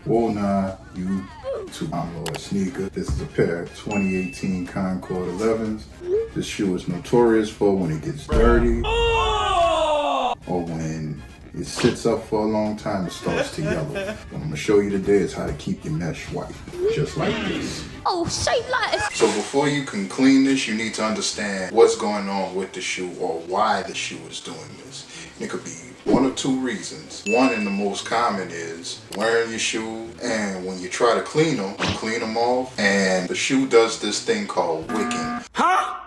Well, nah, you too, I'm Lord Sneaker. This is a pair of 2018 Concord 11s. This shoe is notorious for when it gets dirty or when it sits up for a long time, it starts to yellow. What I'm gonna show you today is how to keep your mesh white, just like this. Oh, say less. So before you can clean this, you need to understand what's going on with the shoe or why the shoe is doing this. And it could be one or two reasons. One, and the most common, is wearing your shoe, and when you try to clean them off, and the shoe does this thing called wicking.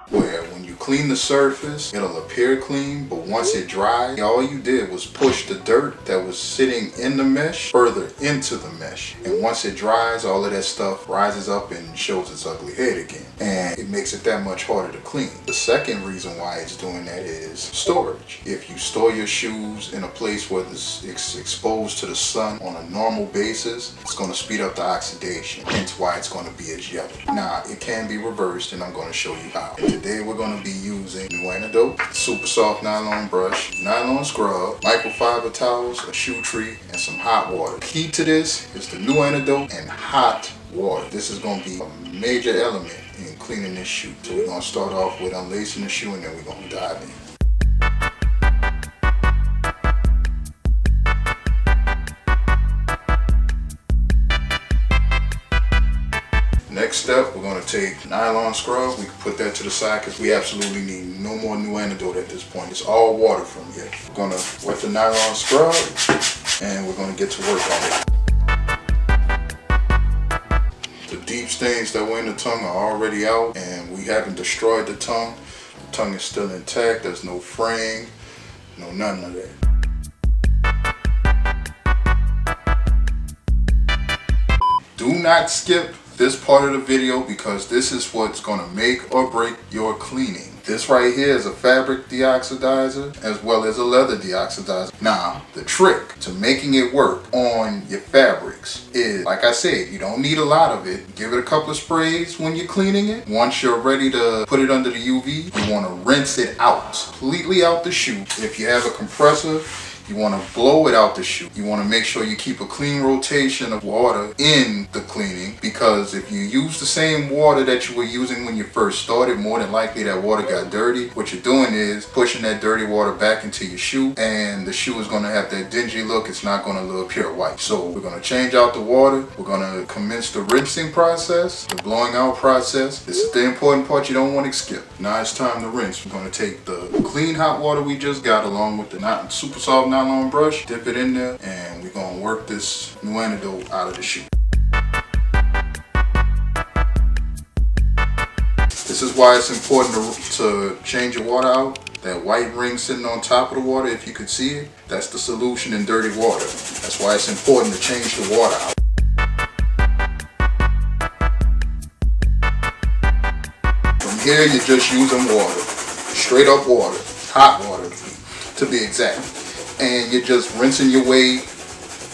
Where when you clean the surface, it'll appear clean, but once it dries, all you did was push the dirt that was sitting in the mesh further into the mesh. And once it dries, all of that stuff rises up and shows its ugly head again. And it makes it that much harder to clean. The second reason why it's doing that is storage. If you store your shoes in a place where it's exposed to the sun on a normal basis, it's going to speed up the oxidation, hence why it's going to be as yellow. Now, it can be reversed, and I'm going to show you how. Today we're going to be using New Antidote, super soft nylon brush, nylon scrub, microfiber towels, a shoe tree, and some hot water. Key to this is the New Antidote and hot water. This is going to be a major element in cleaning this shoe. So we're going to start off with unlacing the shoe, and then we're going to dive in. Next step, we're going to take nylon scrub. We can put that to the side because we absolutely need no more New Antidote at this point. It's all water from here. We're going to wet the nylon scrub, and we're going to get to work on it. The deep stains that were in the tongue are already out, and we haven't destroyed the tongue. The tongue is still intact. There's no fraying, none of that. Do not skip this part of the video because this is what's going to make or break your cleaning. This right here is a fabric deoxidizer as well as a leather deoxidizer. Now, the trick to making it work on your fabrics is, like I said, you don't need a lot of it. Give it a couple of sprays when you're cleaning it. Once you're ready to put it under the UV, you want to rinse it out, completely out the shoe. If you have a compressor, you want to blow it out the shoe. You want to make sure you keep a clean rotation of water in the cleaning, because if you use the same water that you were using when you first started, more than likely that water got dirty. What you're doing is pushing that dirty water back into your shoe, and the shoe is going to have that dingy look. It's not going to look pure white. So we're going to change out the water. We're going to commence the rinsing process, the blowing out process. This is the important part you don't want to skip. Now it's time to rinse. We're going to take the clean hot water we just got along with the super soft nylon brush, dip it in there, and we're going to work this New Antidote out of the shoe. This is why it's important to change your water out. That white ring sitting on top of the water, if you could see it, that's the solution in dirty water. That's why it's important to change the water out. From here, you're just using water, straight up water, hot water to be exact. And you're just rinsing your way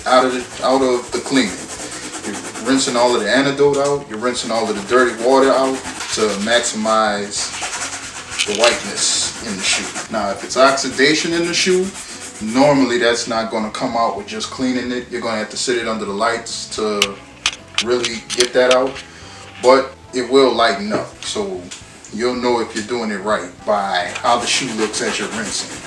out of the cleaning. You're rinsing all of the antidote out. You're rinsing all of the dirty water out to maximize the whiteness in the shoe. Now, if it's oxidation in the shoe, normally that's not going to come out with just cleaning it. You're going to have to sit it under the lights to really get that out. But it will lighten up. So you'll know if you're doing it right by how the shoe looks as you're rinsing.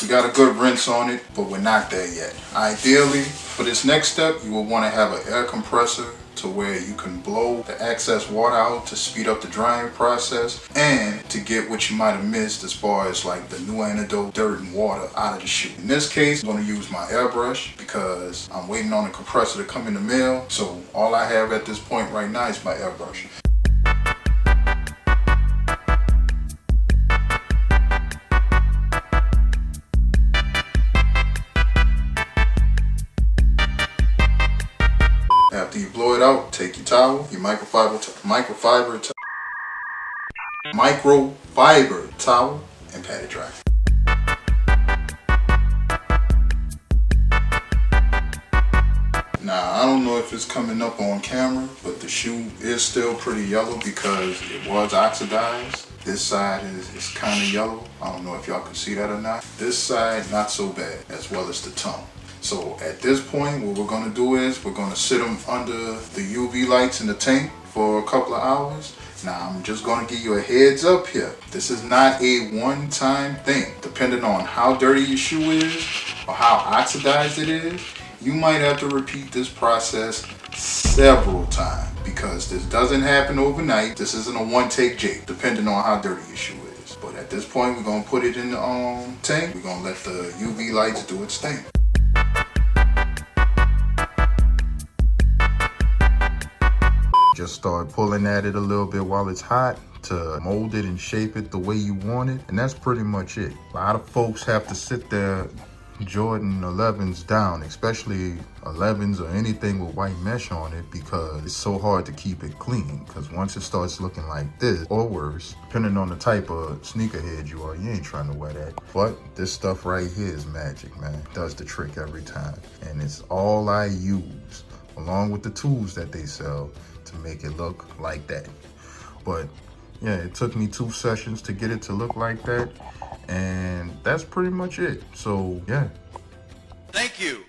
Got a good rinse on it, but we're not there yet. Ideally, for this next step, you will want to have an air compressor to where you can blow the excess water out to speed up the drying process and to get what you might have missed as far as like the New Antidote dirt and water out of the shoe. In this case, I'm going to use my airbrush because I'm waiting on the compressor to come in the mail. So all I have at this point right now is my airbrush. After you blow it out, take your towel, your microfiber towel, and pat it dry. Now, I don't know if if it's coming up on camera, but the shoe is still pretty yellow because it was oxidized. This side is kind of yellow. I don't know if y'all can see that or not. This side, not so bad, as well as the tongue. So at this point, what we're gonna do is we're gonna sit them under the UV lights in the tank for a couple of hours. Now I'm just gonna give you a heads up here. This is not a one-time thing. Depending on how dirty your shoe is or how oxidized it is, you might have to repeat this process several times because this doesn't happen overnight. This isn't a one-take jig, depending on how dirty your shoe is. But at this point, we're gonna put it in the tank. We're gonna let the UV lights do its thing. Just start pulling at it a little bit while it's hot to mold it and shape it the way you want it. And that's pretty much it. A lot of folks have to sit their Jordan 11s down, especially 11s or anything with white mesh on it, because it's so hard to keep it clean. Because once it starts looking like this or worse, depending on the type of sneakerhead you are, you ain't trying to wear that. But this stuff right here is magic, man. It does the trick every time. And it's all I use, along with the tools that they sell, to make it look like that. But yeah, it took me 2 sessions to get it to look like that, and that's pretty much it. So yeah. Thank you.